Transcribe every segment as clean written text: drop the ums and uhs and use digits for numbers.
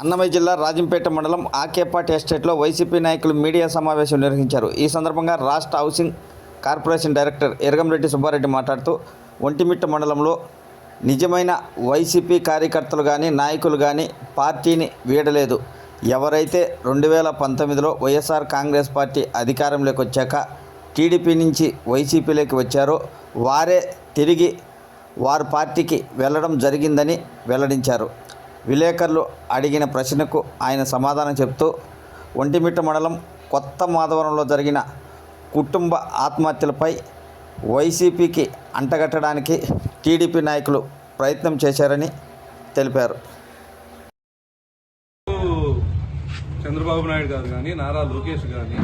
అన్నమయ్య జిల్లా రాజంపేట మండలం ఆకేపాటి ఎస్టేట్లో వైసీపీ నాయకులు మీడియా సమావేశం నిర్వహించారు. ఈ సందర్భంగా రాష్ట్ర హౌసింగ్ కార్పొరేషన్ డైరెక్టర్ ఎరగంరెడ్డి సుబ్బారెడ్డి మాట్లాడుతూ ఒంటిమిట్ట మండలంలో నిజమైన వైసీపీ కార్యకర్తలు కానీ నాయకులు కానీ పార్టీని వీడలేదు. ఎవరైతే 2019లో వైఎస్ఆర్ కాంగ్రెస్ పార్టీ అధికారంలోకి వచ్చాక టీడీపీ నుంచి వైసీపీలోకి వచ్చారో వారే తిరిగి వారి పార్టీకి వెళ్ళడం జరిగిందని వెల్లడించారు. విలేకరులు అడిగిన ప్రశ్నకు ఆయన సమాధానం చెప్తూ ఒంటిమిట్ట మండలం కొత్త మాధవరంలో జరిగిన కుటుంబ ఆత్మహత్యలపై వైసీపీకి అంటగట్టడానికి టీడీపీ నాయకులు ప్రయత్నం చేశారని తెలిపారు. చంద్రబాబు నాయుడు గారు కానీ నారా లోకేష్ కానీ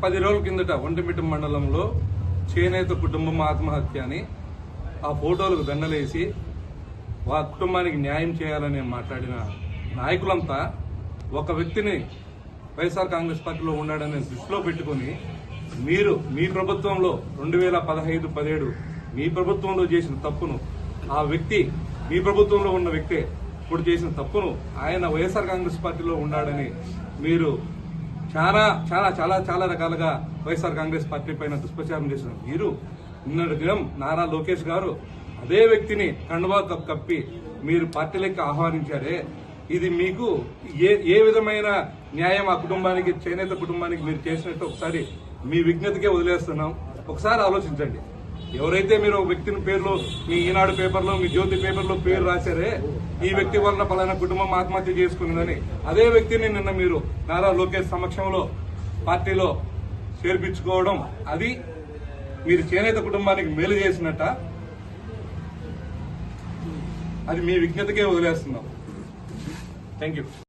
10 రోజుల కిందట ఒంటిమిట్ట మండలంలో చేనేత కుటుంబం ఆత్మహత్య అని ఆ ఫోటోలకు దండలేసి ఆ కుటుంబానికి న్యాయం చేయాలని మాట్లాడిన నాయకులంతా ఒక వ్యక్తిని వైఎస్ఆర్ కాంగ్రెస్ పార్టీలో ఉన్నాడని దృష్టిలో పెట్టుకుని మీరు మీ ప్రభుత్వంలో 2015-17 మీ ప్రభుత్వంలో చేసిన తప్పును ఆ వ్యక్తి మీ ప్రభుత్వంలో ఉన్న వ్యక్తే ఇప్పుడు చేసిన తప్పును ఆయన వైఎస్ఆర్ కాంగ్రెస్ పార్టీలో ఉన్నాడని మీరు చాలా చాలా చాలా చాలా రకాలుగా వైఎస్ఆర్ కాంగ్రెస్ పార్టీ పైన దుష్ప్రచారం చేసిన మీరు నిన్నటి దినం నారా లోకేష్ గారు అదే వ్యక్తిని కండువా కప్పి మీరు పార్టీలోకి ఆహ్వానించారే, ఇది మీకు ఏ విధమైన న్యాయం ఆ కుటుంబానికి, చేనేత కుటుంబానికి మీరు చేసినట్టు ఒకసారి మీ విజ్ఞతకే వదిలేస్తున్నాం. ఒకసారి ఆలోచించండి. ఎవరైతే మీరు ఒక వ్యక్తిని పేర్లో మీ ఈనాడు పేపర్లో, మీ జ్యోతి పేపర్లో పేరు రాశారే, ఈ వ్యక్తి వలన పలానా కుటుంబం ఆత్మహత్య చేసుకున్నదని, అదే వ్యక్తిని నిన్న మీరు నారా లోకేష్ సమక్షంలో పార్టీలో చేర్పించుకోవడం, అది మీరు చేనేత కుటుంబానికి మేలు చేసినట్ట? అది మీ విజ్ఞతకే వదిలేస్తున్నాం. Thank you.